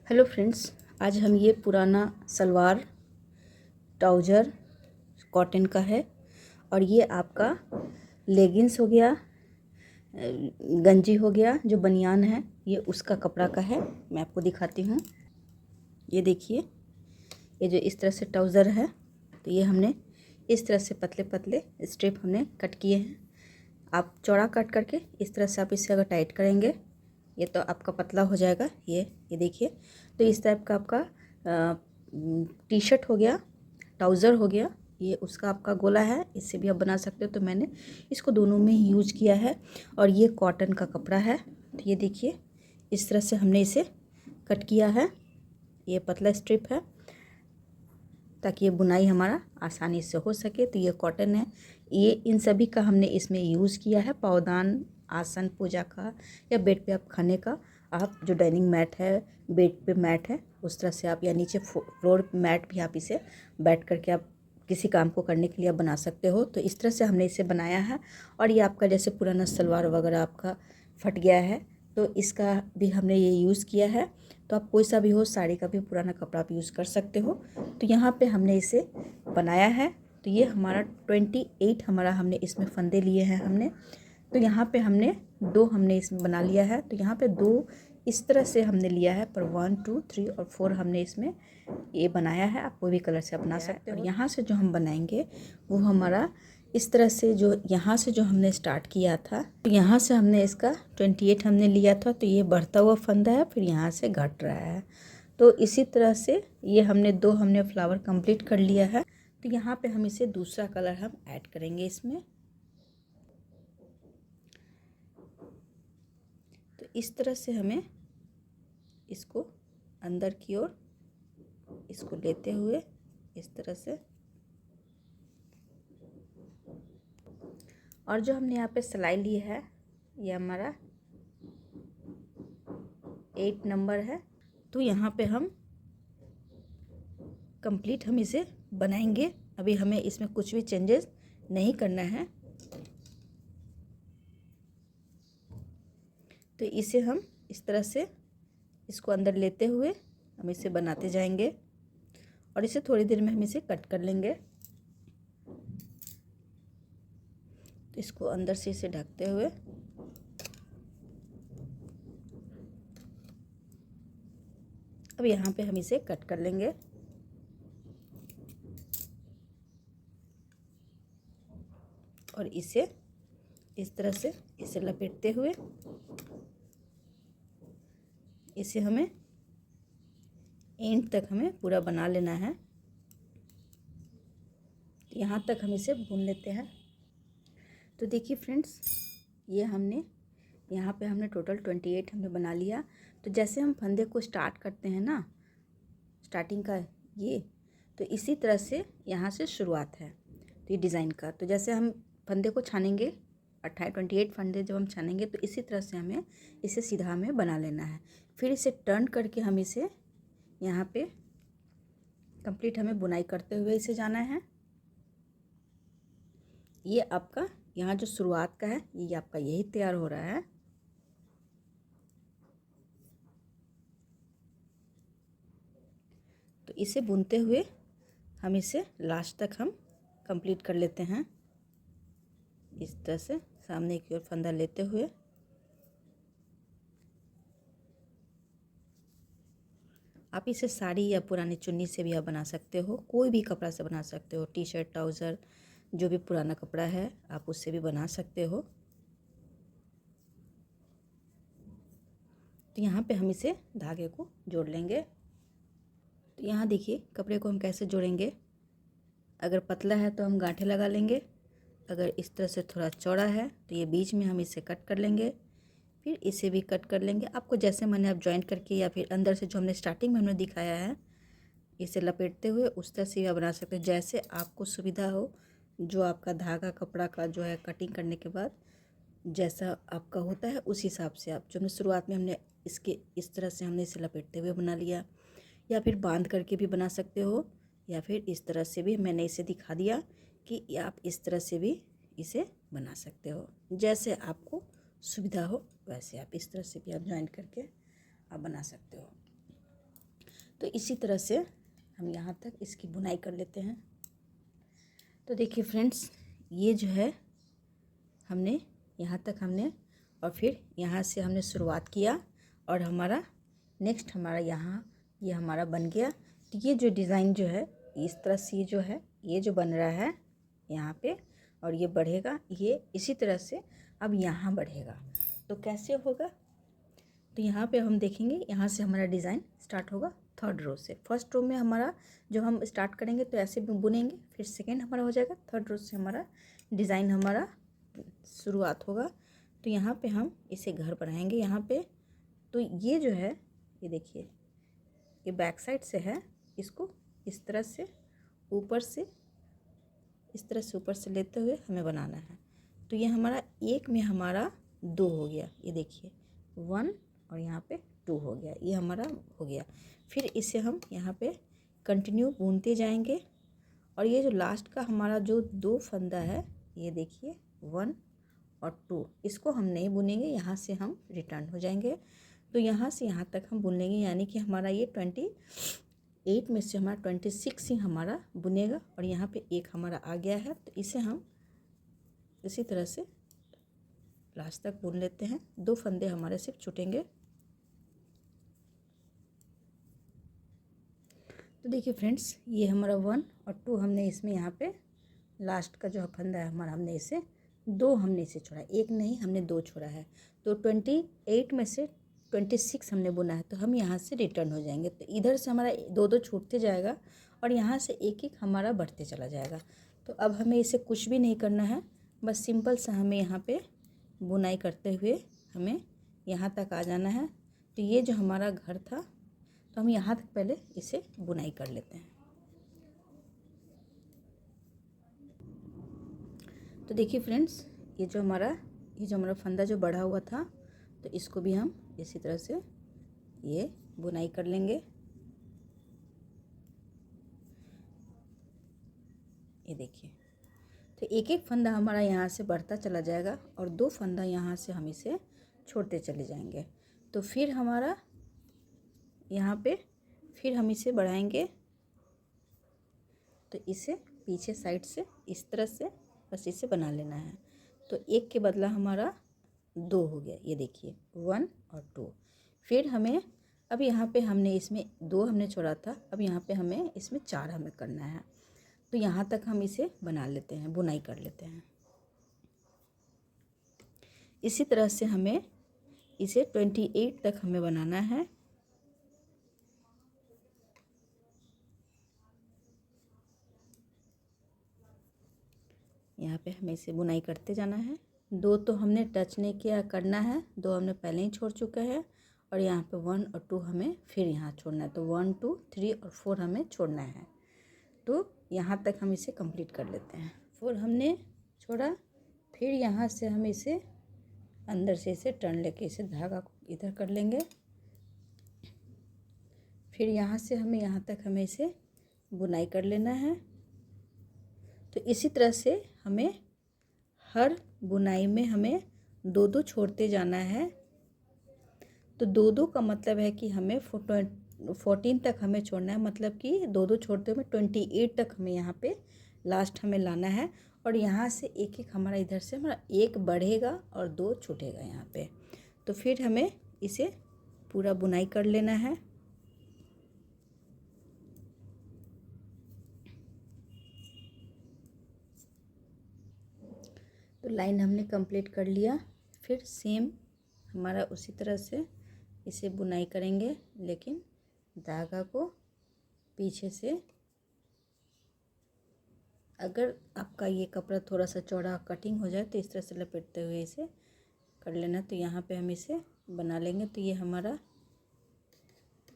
Hello friends, आज हम ये पुराना सलवार ट्राउज़र कॉटन का है और ये आपका लेगिंग्स हो गया, गंजी हो गया, जो बनियान है ये उसका कपड़ा का है। मैं आपको दिखाती हूँ। ये देखिए, ये जो इस तरह से ट्राउज़र है तो ये हमने इस तरह से पतले पतले स्ट्रिप हमने कट किए हैं। आप चौड़ा कट करके इस तरह से आप इसे अगर टाइट करेंगे ये तो आपका पतला हो जाएगा। ये देखिए, तो इस टाइप का आपका टी शर्ट हो गया, ट्राउज़र हो गया, ये उसका आपका गोला है, इससे भी आप बना सकते हो। तो मैंने इसको दोनों में ही यूज किया है और ये कॉटन का कपड़ा है। तो ये देखिए, इस तरह से हमने इसे कट किया है। ये पतला स्ट्रिप है ताकि ये बुनाई हमारा आसानी से हो सके। तो ये कॉटन है, ये इन सभी का हमने इसमें यूज़ किया है। पावदान, आसन, पूजा का या बेड पे आप खाने का, आप जो डाइनिंग मैट है, बेड पे मैट है, उस तरह से आप या नीचे फ्लोर मैट भी आप इसे बैठ करके आप किसी काम को करने के लिए आप बना सकते हो। तो इस तरह से हमने इसे बनाया है। और ये आपका जैसे पुराना सलवार वगैरह आपका फट गया है तो इसका भी हमने ये यूज़ किया है। तो आप कोई सा भी हो, साड़ी का भी पुराना कपड़ा आप यूज़ कर सकते हो। तो यहाँ पे हमने इसे बनाया है। तो ये हमारा 28 हमारा हमने इसमें फंदे लिए हैं हमने। तो यहाँ पे हमने 2 हमने इसमें बना लिया है। तो यहाँ पे 2 इस तरह से हमने लिया है, पर 1 2 3 और 4 हमने इसमें ये बनाया है। आप कोई भी कलर से बना सकते हो। और यहाँ से जो हम बनाएंगे वो हमारा इस तरह से, जो यहाँ से जो हमने स्टार्ट किया था, तो यहाँ से हमने इसका 28 हमने लिया था। तो ये बढ़ता हुआ फंदा है, फिर यहाँ से घट रहा है। तो इसी तरह से ये हमने 2 हमने फ्लावर कंप्लीट कर लिया है। तो यहाँ पे हम इसे दूसरा कलर हम ऐड करेंगे इसमें। तो इस तरह से हमें इसको अंदर की ओर इसको लेते हुए इस तरह से, और जो हमने यहाँ पे सिलाई ली है ये हमारा 8 नंबर है। तो यहाँ पे हम कंप्लीट हम इसे बनाएंगे। अभी हमें इसमें कुछ भी चेंजेस नहीं करना है। तो इसे हम इस तरह से इसको अंदर लेते हुए हम इसे बनाते जाएंगे और इसे थोड़ी देर में हम इसे कट कर लेंगे। तो इसको अंदर से इसे ढकते हुए अब यहाँ पे हम इसे कट कर लेंगे। और इसे इस तरह से इसे लपेटते हुए इसे हमें एंड तक हमें पूरा बना लेना है। यहाँ तक हम इसे भून लेते हैं। तो देखिए फ्रेंड्स, ये हमने यहाँ पे हमने टोटल 28 हमने बना लिया। तो जैसे हम फंदे को स्टार्ट करते हैं ना, स्टार्टिंग का ये, तो इसी तरह से यहाँ से शुरुआत है तो ये डिज़ाइन का। तो जैसे हम फंदे को छानेंगे, 28 फंदे जब हम छानेंगे तो इसी तरह से हमें इसे सीधा में बना लेना है। फिर इसे टर्न करके हम इसे यहाँ पे कंप्लीट हमें बुनाई करते हुए इसे जाना है। ये आपका यहाँ जो शुरुआत का है ये आपका यही तैयार हो रहा है। तो इसे बुनते हुए हम इसे लास्ट तक हम कंप्लीट कर लेते हैं। इस तरह से सामने की ओर फंदा लेते हुए आप इसे साड़ी या पुरानी चुन्नी से भी आप बना सकते हो, कोई भी कपड़ा से बना सकते हो। टी शर्ट, ट्राउज़र, जो भी पुराना कपड़ा है आप उससे भी बना सकते हो। तो यहाँ पे हम इसे धागे को जोड़ लेंगे। तो यहाँ देखिए कपड़े को हम कैसे जोड़ेंगे। अगर पतला है तो हम गांठें लगा लेंगे, अगर इस तरह से थोड़ा चौड़ा है तो ये बीच में हम इसे कट कर लेंगे, फिर इसे भी कट कर लेंगे। आपको जैसे मैंने आप जॉइंट करके या फिर अंदर से जो हमने स्टार्टिंग में हमने दिखाया है इसे लपेटते हुए उस तरह से भी आप बना सकते हो, जैसे आपको सुविधा हो। जो आपका धागा कपड़ा का जो है कटिंग करने के बाद जैसा आपका होता है उस हिसाब से आप, जो हमने शुरुआत में हमने इसके इस तरह से हमने इसे लपेटते हुए बना लिया, या फिर बांध करके भी बना सकते हो, या फिर इस तरह से भी मैंने इसे दिखा दिया कि आप इस तरह से भी इसे बना सकते हो। जैसे आपको सुविधा हो वैसे आप इस तरह से भी आप जॉइंट करके आप बना सकते हो। तो इसी तरह से हम यहाँ तक इसकी बुनाई कर लेते हैं। तो देखिए फ्रेंड्स, ये जो है हमने यहाँ तक हमने, और फिर यहाँ से हमने शुरुआत किया और हमारा नेक्स्ट हमारा यहाँ ये हमारा बन गया। तो ये जो डिज़ाइन जो है इस तरह से जो है ये जो बन रहा है यहाँ पे, और ये बढ़ेगा, ये इसी तरह से अब यहाँ बढ़ेगा। तो कैसे होगा, तो यहाँ पे हम देखेंगे, यहाँ से हमारा डिज़ाइन स्टार्ट होगा थर्ड रो से। फर्स्ट रो में हमारा जो हम स्टार्ट करेंगे तो ऐसे बुनेंगे, फिर सेकेंड हमारा हो जाएगा, थर्ड रो से हमारा डिज़ाइन हमारा शुरुआत होगा। तो यहाँ पे हम इसे घर बनाएंगे यहाँ पे। तो ये जो है ये देखिए, ये बैक साइड से है, इसको इस तरह से ऊपर से, इस तरह से ऊपर से लेते हुए हमें बनाना है। तो ये हमारा एक में हमारा 2 हो गया, ये देखिए 1 और यहाँ पे 2 हो गया, ये हमारा हो गया। फिर इसे हम यहाँ पे कंटिन्यू बुनते जाएंगे। और ये जो लास्ट का हमारा जो 2 फंदा है, ये देखिए 1 और 2, इसको हम नहीं बुनेंगे, यहाँ से हम रिटर्न हो जाएंगे। तो यहाँ से यहाँ तक हम बुन लेंगे, यानी कि हमारा ये 28 में से हमारा 26 ही हमारा बुनेगा। और यहाँ पे एक हमारा आ गया है, तो इसे हम इसी तरह से लास्ट तक बुन लेते हैं। 2 फंदे हमारे सिर्फ छूटेंगे। तो देखिए फ्रेंड्स, ये हमारा 1 और 2 हमने इसमें यहाँ पे लास्ट का जो फंदा है हमारा, हमने इसे 2 हमने इसे छोड़ा, एक नहीं हमने 2 छोड़ा है। तो 28 में से 26 हमने बुना है, तो हम यहाँ से रिटर्न हो जाएंगे। तो इधर से हमारा 2-2 छूटते जाएगा और यहाँ से एक एक हमारा बढ़ते चला जाएगा। तो अब हमें इसे कुछ भी नहीं करना है, बस सिंपल सा हमें यहाँ पे बुनाई करते हुए हमें यहाँ तक आ जाना है। तो ये जो हमारा घर था, तो हम यहाँ तक पहले इसे बुनाई कर लेते हैं। तो देखिए फ्रेंड्स, ये जो हमारा फंदा जो बढ़ा हुआ था, तो इसको भी हम इसी तरह से ये बुनाई कर लेंगे। ये देखिए, तो एक एक फंदा हमारा यहाँ से बढ़ता चला जाएगा और 2 फंदा यहाँ से हम इसे छोड़ते चले जाएंगे। तो फिर हमारा यहाँ पे फिर हम इसे बढ़ाएंगे। तो इसे पीछे साइड से इस तरह से बस इसे बना लेना है। तो एक के बदला हमारा 2 हो गया, ये देखिए 1 और 2। फिर हमें अब यहाँ पे हमने इसमें 2 हमने छोड़ा था, अब यहाँ पे हमें इसमें 4 हमें करना है। तो यहाँ तक हम इसे बना लेते हैं, बुनाई कर लेते हैं। इसी तरह से हमें इसे 28 तक हमें बनाना है। यहाँ पे हमें इसे बुनाई करते जाना है। 2 तो हमने टच नहीं किया, करना है, 2 हमने पहले ही छोड़ चुका है। और यहाँ पे 1 और 2 हमें फिर यहाँ छोड़ना है। तो 1 2 3 और 4 हमें छोड़ना है। तो यहाँ तक हम इसे कंप्लीट कर लेते हैं। 4 हमने छोड़ा, फिर यहाँ से हम इसे अंदर से इसे टर्न लेके इसे धागा को इधर कर लेंगे। फिर यहाँ से हमें यहाँ तक हमें इसे बुनाई कर लेना है। तो इसी तरह से हमें हर बुनाई में हमें 2-2 छोड़ते जाना है। तो 2-2 का मतलब है कि हमें 14 तक हमें छोड़ना है, मतलब कि 2-2 छोड़ते हुए 28 तक हमें यहाँ पे लास्ट हमें लाना है। और यहाँ से एक एक हमारा इधर से हमारा 1 बढ़ेगा और 2 छूटेगा यहाँ पे। तो फिर हमें इसे पूरा बुनाई कर लेना है। तो लाइन हमने कंप्लीट कर लिया। फिर सेम हमारा उसी तरह से इसे बुनाई करेंगे, लेकिन धागा को पीछे से, अगर आपका ये कपड़ा थोड़ा सा चौड़ा कटिंग हो जाए तो इस तरह से लपेटते हुए इसे कर लेना। तो यहाँ पे हम इसे बना लेंगे। तो ये हमारा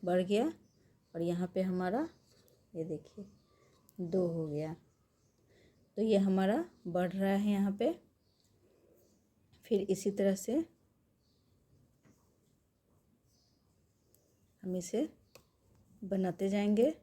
बढ़ गया और यहाँ पे हमारा ये देखिए 2 हो गया। तो ये हमारा बढ़ रहा है यहाँ पे। फिर इसी तरह से हम इसे बनाते जाएंगे।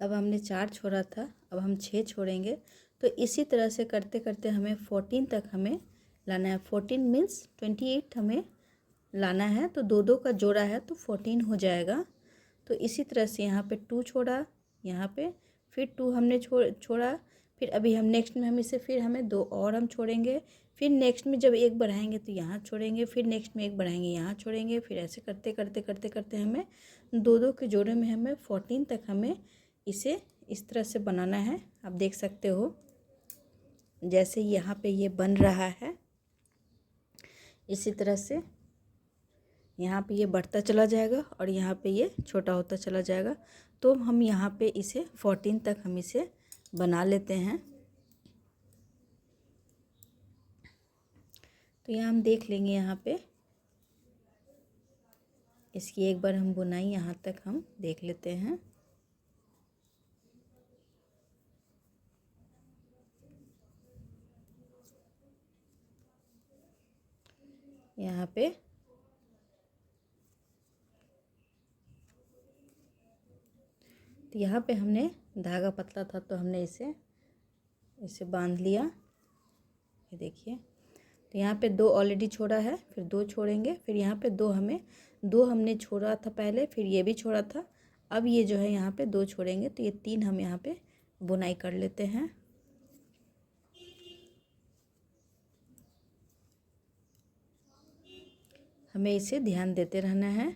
अब हमने 4 छोड़ा था, अब हम 6 छोड़ेंगे। तो इसी तरह से करते करते हमें 14 तक हमें लाना है। 14 मीन्स 28 हमें लाना है। तो दो दो का जोड़ा है तो 14 हो जाएगा। तो इसी तरह से यहाँ पे 2 छोड़ा, यहाँ पे फिर 2 हमने छोड़ा। फिर अभी हम नेक्स्ट में हम इसे फिर हमें 2 और हम छोड़ेंगे। फिर नेक्स्ट में जब एक बढ़ाएंगे तो यहाँ छोड़ेंगे, फिर नेक्स्ट में एक बढ़ाएंगे यहाँ छोड़ेंगे। फिर ऐसे करते करते करते करते हमें दो दो के जोड़े में हमें 14 तक हमें इसे इस तरह से बनाना है। आप देख सकते हो जैसे यहाँ पे ये बन रहा है, इसी तरह से यहाँ पे ये बढ़ता चला जाएगा और यहाँ पे ये छोटा होता चला जाएगा। तो हम यहाँ पे इसे 14 तक हम इसे बना लेते हैं। तो यहाँ हम देख लेंगे, यहाँ पे इसकी एक बार हम बुनाई यहाँ तक हम देख लेते हैं। यहाँ पे तो यहाँ पे हमने धागा पतला था तो हमने इसे बांध लिया। ये देखिए, तो यहाँ पे 2 ऑलरेडी छोड़ा है, फिर 2 छोड़ेंगे। फिर यहाँ पे 2 हमने छोड़ा था पहले, फिर ये भी छोड़ा था। अब ये जो है यहाँ पे 2 छोड़ेंगे तो ये 3 हम यहाँ पे बुनाई कर लेते हैं। हमें इसे ध्यान देते रहना है।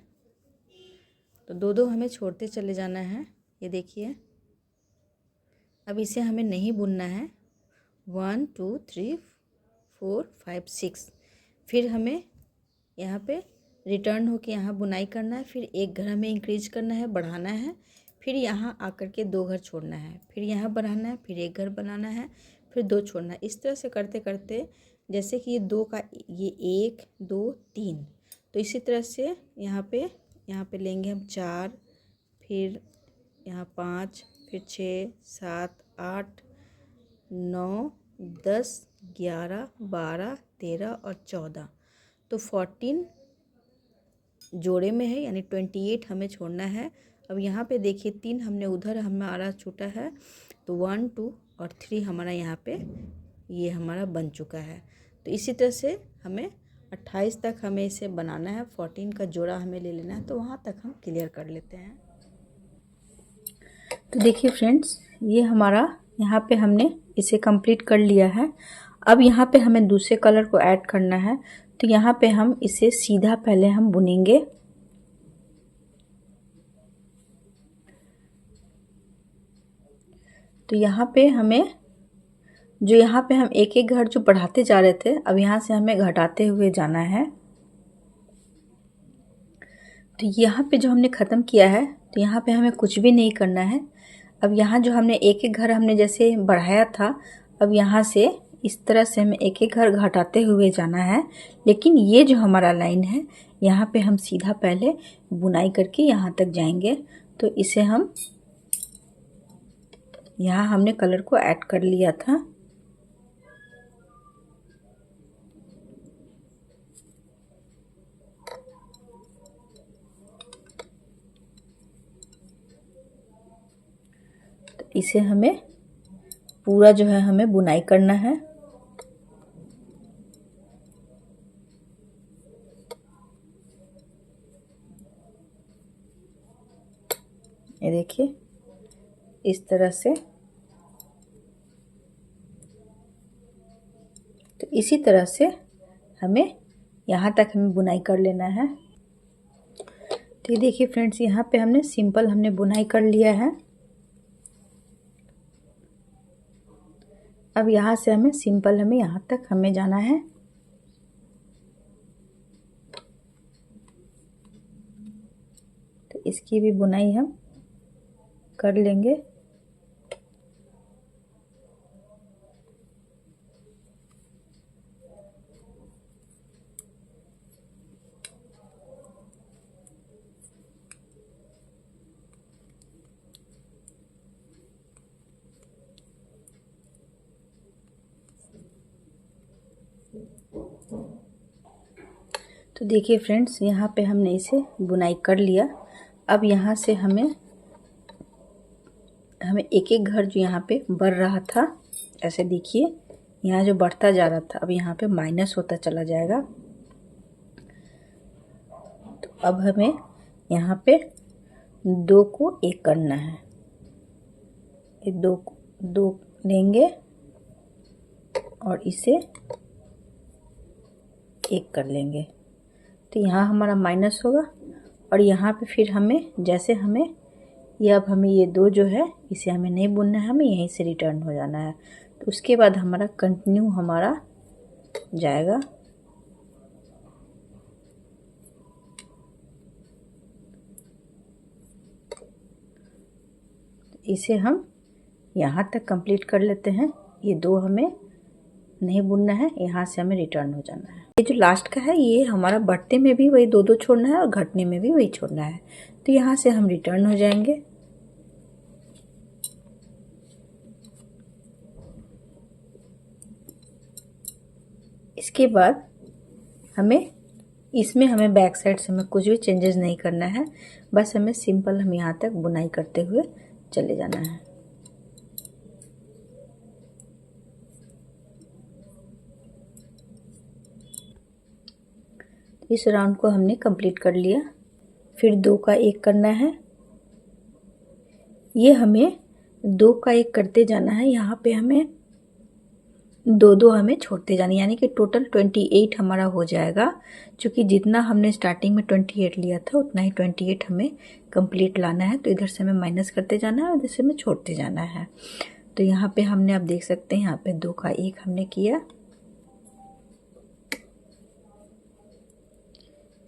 तो 2 हमें छोड़ते चले जाना है। ये देखिए, अब इसे हमें नहीं बुनना है। 1 2 3 4 5 6। फिर हमें यहाँ पे रिटर्न होके यहाँ बुनाई करना है। फिर एक घर हमें इंक्रीज करना है, बढ़ाना है। फिर यहाँ आकर के 2 घर छोड़ना है, फिर यहाँ बढ़ाना है, फिर एक घर बनाना है, फिर 2 छोड़ना है। इस तरह से करते करते जैसे कि ये 2 का ये 1 2 3, तो इसी तरह से यहाँ पे लेंगे हम 4, फिर यहाँ 5, फिर 6 7 8 9 10 11 12 13 और 14। तो 14 जोड़े में है, यानी 28 हमें छोड़ना है। अब यहाँ पे देखिए 3 हमने उधर हमारा छूटा है, तो 1 2 और 3 हमारा यहाँ पे ये हमारा बन चुका है। तो इसी तरह से हमें 28 तक हमें इसे बनाना है। 14 का जोड़ा हमें ले लेना है। तो वहाँ तक हम क्लियर कर लेते हैं। तो देखिए फ्रेंड्स, ये हमारा यहाँ पे हमने इसे कंप्लीट कर लिया है। अब यहाँ पे हमें दूसरे कलर को ऐड करना है। तो यहाँ पे हम इसे सीधा पहले हम बुनेंगे। तो यहाँ पे हमें जो यहाँ पे हम एक एक घर जो बढ़ाते जा रहे थे, अब यहाँ से हमें घटाते हुए जाना है। तो यहाँ पे जो हमने ख़त्म किया है, तो यहाँ पे हमें कुछ भी नहीं करना है। अब यहाँ जो हमने एक एक घर हमने जैसे बढ़ाया था, अब यहाँ से इस तरह से हमें एक एक घर घटाते हुए जाना है। लेकिन ये जो हमारा लाइन है, यहाँ पे हम सीधा पहले बुनाई करके यहाँ तक जाएंगे। तो इसे हम यहाँ हमने कलर को ऐड कर लिया था। तो इसे हमें पूरा जो है हमें बुनाई करना है। ये देखिए इस तरह से। तो इसी तरह से हमें यहाँ तक हमें बुनाई कर लेना है। तो ये देखिए फ्रेंड्स, यहाँ पे हमने सिंपल हमने बुनाई कर लिया है। अब यहाँ से हमें सिंपल हमें यहाँ तक हमें जाना है। तो इसकी भी बुनाई हम कर लेंगे। तो देखिए फ्रेंड्स, यहाँ पे हमने इसे बुनाई कर लिया। अब यहाँ से हमें हमें एक एक घर जो यहाँ पे बढ़ रहा था, ऐसे देखिए यहाँ जो बढ़ता जा रहा था अब यहाँ पे माइनस होता चला जाएगा। तो अब हमें यहाँ पे 2 को 1 करना है। ये 2 लेंगे और इसे 1 कर लेंगे। तो यहाँ हमारा माइनस होगा और यहाँ पे फिर हमें जैसे हमें ये अब हमें ये 2 जो है इसे हमें नहीं बुनना है, हमें यहीं से रिटर्न हो जाना है। तो उसके बाद हमारा कंटिन्यू हमारा जाएगा। इसे हम यहाँ तक कंप्लीट कर लेते हैं। ये 2 हमें नहीं बुनना है, यहाँ से हमें रिटर्न हो जाना है। ये जो लास्ट का है ये हमारा बढ़ते में भी वही 2 छोड़ना है और घटने में भी वही छोड़ना है। तो यहाँ से हम रिटर्न हो जाएंगे। इसके बाद इसमें हमें बैक साइड से हमें कुछ भी चेंजेस नहीं करना है, बस हमें सिंपल हम यहाँ तक बुनाई करते हुए चले जाना है। इस राउंड को हमने कंप्लीट कर लिया। फिर 2 का 1 करना है। ये हमें 2 का 1 करते जाना है। यहाँ पे हमें 2 हमें छोड़ते जाना, यानी कि टोटल 28 हमारा हो जाएगा। क्योंकि जितना हमने स्टार्टिंग में 28 लिया था उतना ही 28 हमें कंप्लीट लाना है। तो इधर से हमें माइनस करते जाना है और इधर से हमें छोड़ते जाना है। तो यहाँ पे हमने आप देख सकते हैं यहाँ पे 2 का 1 हमने किया।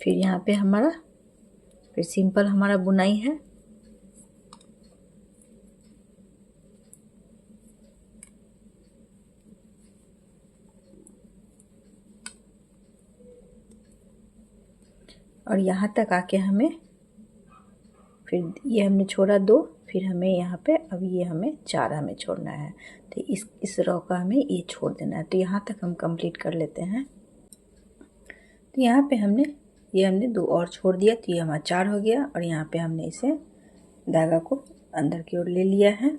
फिर यहाँ पे हमारा फिर सिंपल हमारा बुनाई है। और यहाँ तक आके हमें फिर ये हमने छोड़ा 2, फिर हमें यहाँ पे अब ये हमें 4 हमें छोड़ना है। तो इस रो का हमें ये छोड़ देना है। तो यहाँ तक हम कंप्लीट कर लेते हैं। तो यहाँ पे हमने 2 और छोड़ दिया, तो ये हमारा 4 हो गया। और यहाँ पे हमने इसे धागा को अंदर की ओर ले लिया है।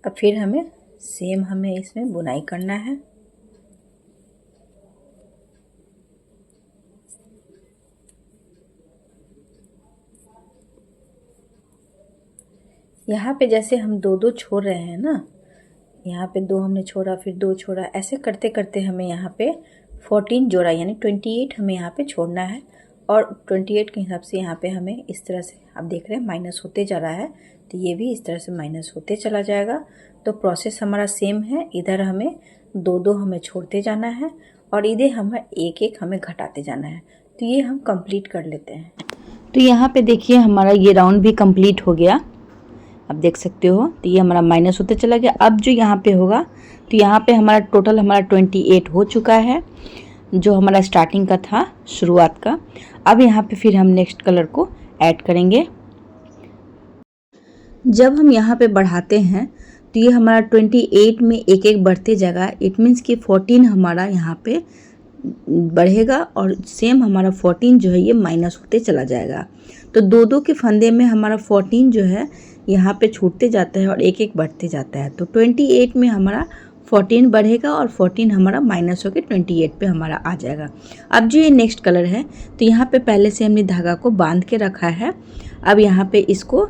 अब फिर हमें सेम हमें इसमें बुनाई करना है। यहाँ पे जैसे हम 2 छोड़ रहे हैं ना, यहाँ पे 2 हमने छोड़ा, फिर 2 छोड़ा, ऐसे करते करते हमें यहाँ पे 14 जोड़ा यानी 28 हमें यहाँ पे छोड़ना है। और 28 के हिसाब से यहाँ पे हमें इस तरह से आप देख रहे हैं माइनस होते जा रहा है। तो ये भी इस तरह से माइनस होते चला जाएगा। तो प्रोसेस हमारा सेम है। इधर हमें 2 हमें छोड़ते जाना है और इधर हमें 1 हमें घटाते जाना है। तो ये हम कंप्लीट कर लेते हैं। तो यहाँ पे देखिए हमारा ये राउंड भी कंप्लीट हो गया, आप देख सकते हो। तो ये हमारा माइनस होते चला गया। अब जो यहाँ पे होगा तो यहाँ पे हमारा टोटल हमारा 28 हो चुका है, जो हमारा स्टार्टिंग का था, शुरुआत का। अब यहाँ पे फिर हम नेक्स्ट कलर को ऐड करेंगे। जब हम यहाँ पे बढ़ाते हैं तो ये हमारा 28 में 1 बढ़ते जाएगा। इट मीन्स कि 14 हमारा यहाँ पे बढ़ेगा और सेम हमारा 14 जो है ये माइनस होते चला जाएगा। तो 2 के फंदे में हमारा 14 जो है यहाँ पे छूटते जाता है और 1 बढ़ते जाता है। तो 28 में हमारा 14 बढ़ेगा और 14 हमारा माइनस होकर 28 पे हमारा आ जाएगा। अब जो ये नेक्स्ट कलर है तो यहाँ पे पहले से हमने धागा को बांध के रखा है। अब यहाँ पे इसको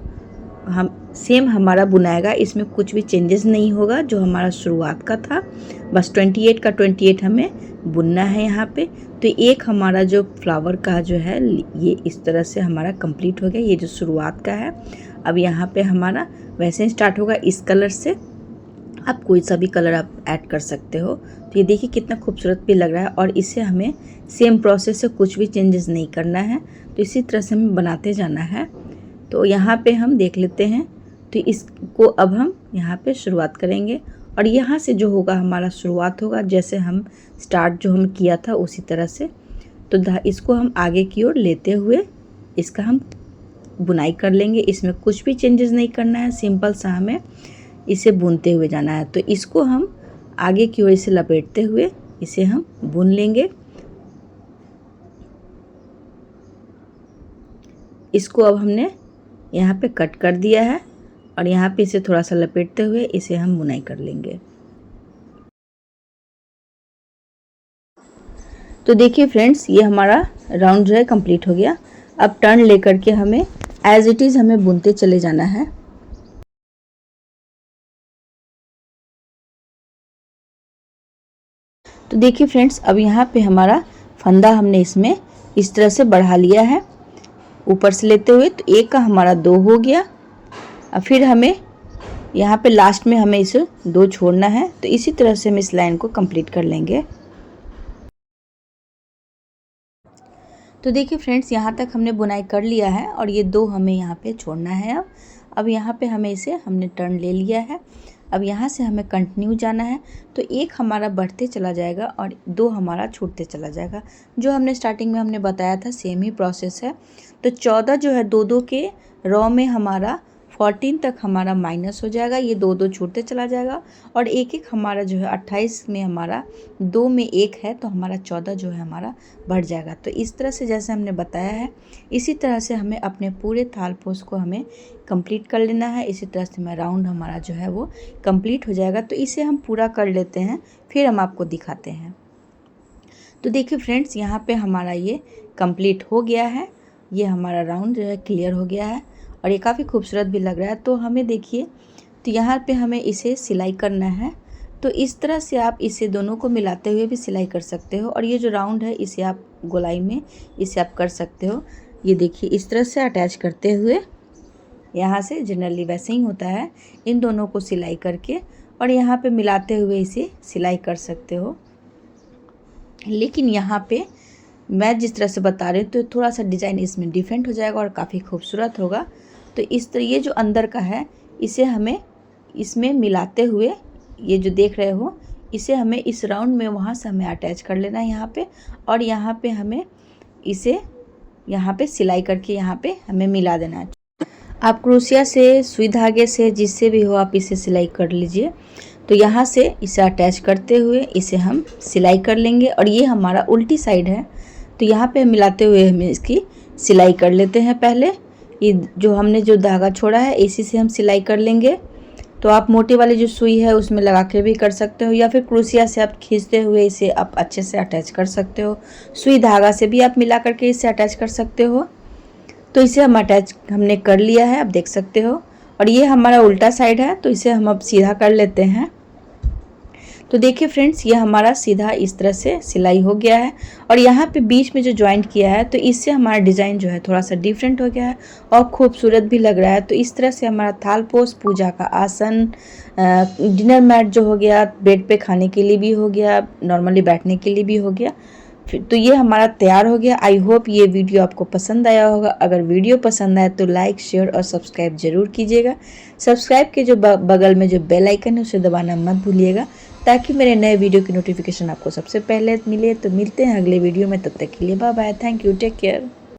हम सेम हमारा बुनाएगा, इसमें कुछ भी चेंजेस नहीं होगा। जो हमारा शुरुआत का था बस 28 का 28 हमें बुनना है यहाँ पे। तो एक हमारा जो फ्लावर का जो है ये इस तरह से हमारा कंप्लीट हो गया, ये जो शुरुआत का है। अब यहाँ पे हमारा वैसे ही स्टार्ट होगा इस कलर से। आप कोई सा भी कलर आप ऐड कर सकते हो। तो ये देखिए कितना खूबसूरत भी लग रहा है। और इसे हमें सेम प्रोसेस से कुछ भी चेंजेस नहीं करना है। तो इसी तरह से हमें बनाते जाना है। तो यहाँ पे हम देख लेते हैं। तो इसको अब हम यहाँ पे शुरुआत करेंगे और यहाँ से जो होगा हमारा शुरुआत होगा जैसे हम स्टार्ट जो हम किया था उसी तरह से। तो इसको हम आगे की ओर लेते हुए इसका हम बुनाई कर लेंगे। इसमें कुछ भी चेंजेस नहीं करना है, सिंपल सा हमें इसे बुनते हुए जाना है। तो इसको हम आगे की ओर इसे लपेटते हुए इसे हम बुन लेंगे। इसको अब हमने यहाँ पे कट कर दिया है। और यहाँ पे इसे थोड़ा सा लपेटते हुए इसे हम बुनाई कर लेंगे। तो देखिए फ्रेंड्स, ये हमारा राउंड जो है कंप्लीट हो गया। अब टर्न लेकर के हमें एज इट इज़ हमें बुनते चले जाना है। तो देखिए फ्रेंड्स, अब यहाँ पे हमारा फंदा हमने इसमें इस तरह से बढ़ा लिया है ऊपर से लेते हुए। तो एक का हमारा 2 हो गया। अब फिर हमें यहाँ पे लास्ट में हमें इसे 2 छोड़ना है। तो इसी तरह से हम इस लाइन को कंप्लीट कर लेंगे। तो देखिए फ्रेंड्स, यहाँ तक हमने बुनाई कर लिया है और ये 2 हमें यहाँ पे छोड़ना है। अब यहाँ पे हमें इसे हमने टर्न ले लिया है। अब यहाँ से हमें कंटिन्यू जाना है। तो एक हमारा बढ़ते चला जाएगा और 2 हमारा छूटते चला जाएगा। जो हमने स्टार्टिंग में हमने बताया था सेम ही प्रोसेस है। तो 14 जो है 2-2 के रॉ में हमारा 14 तक हमारा माइनस हो जाएगा, ये 2-2 छूटते चला जाएगा। और एक एक हमारा जो है 28 में हमारा 2 में 1 है, तो हमारा 14 जो है हमारा बढ़ जाएगा। तो इस तरह से जैसे हमने बताया है, इसी तरह से हमें अपने पूरे थालपोस को हमें कंप्लीट कर लेना है। इसी तरह से हमारा राउंड हमारा जो है वो कंप्लीट हो जाएगा। तो इसे हम पूरा कर लेते हैं, फिर हम आपको दिखाते हैं। तो देखिए फ्रेंड्स, यहाँ पे हमारा ये कंप्लीट हो गया है। ये हमारा राउंड जो है क्लियर हो गया है और ये काफ़ी खूबसूरत भी लग रहा है। तो हमें देखिए, तो यहाँ पे हमें इसे सिलाई करना है। तो इस तरह से आप इसे दोनों को मिलाते हुए भी सिलाई कर सकते हो। और ये जो राउंड है इसे आप गोलाई में इसे आप कर सकते हो। ये देखिए, इस तरह से अटैच करते हुए यहाँ से जनरली वैसे ही होता है, इन दोनों को सिलाई करके और यहाँ पे मिलाते हुए इसे सिलाई कर सकते हो। लेकिन यहाँ पे मैं जिस तरह से बता रही हूँ तो थोड़ा सा डिज़ाइन इसमें डिफरेंट हो जाएगा और काफ़ी खूबसूरत होगा। तो इस तरह ये जो अंदर का है इसे हमें इसमें मिलाते हुए, ये जो देख रहे हो, इसे हमें इस राउंड में वहाँ से हमें अटैच कर लेना है यहाँ पे। और यहाँ पे हमें इसे यहाँ पे सिलाई करके यहाँ पे हमें मिला देना है। आप क्रोशिया से, सुई धागे से, जिससे भी हो आप इसे सिलाई कर लीजिए। तो यहाँ से इसे अटैच करते हुए इसे हम सिलाई कर लेंगे। और ये हमारा उल्टी साइड है, तो यहाँ पे मिलाते हुए हम इसकी सिलाई कर लेते हैं। पहले ये जो हमने जो धागा छोड़ा है इसी से हम सिलाई कर लेंगे। तो आप मोटी वाली जो सुई है उसमें लगा के भी कर सकते हो, या फिर क्रोशिया से आप खींचते हुए इसे आप अच्छे से अटैच कर सकते हो। सुई धागा से भी आप मिला करके इसे अटैच कर सकते हो। तो इसे हम अटैच हमने कर लिया है, आप देख सकते हो। और ये हमारा उल्टा साइड है, तो इसे हम अब सीधा कर लेते हैं। तो देखिए फ्रेंड्स, ये हमारा सीधा इस तरह से सिलाई हो गया है। और यहाँ पे बीच में जो जॉइंट किया है, तो इससे हमारा डिज़ाइन जो है थोड़ा सा डिफरेंट हो गया है और खूबसूरत भी लग रहा है। तो इस तरह से हमारा थालपोस, पूजा का आसन, डिनर मैट जो हो गया, बेड पे खाने के लिए भी हो गया, नॉर्मली बैठने के लिए भी हो गया। तो ये हमारा तैयार हो गया। आई होप ये वीडियो आपको पसंद आया होगा। अगर वीडियो पसंद आए तो लाइक, शेयर और सब्सक्राइब जरूर कीजिएगा। सब्सक्राइब के जो बगल में जो बेल आइकन है उसे दबाना मत भूलिएगा, ताकि मेरे नए वीडियो की नोटिफिकेशन आपको सबसे पहले मिले। तो मिलते हैं अगले वीडियो में, तब तक के लिए bye bye, thank you, take care.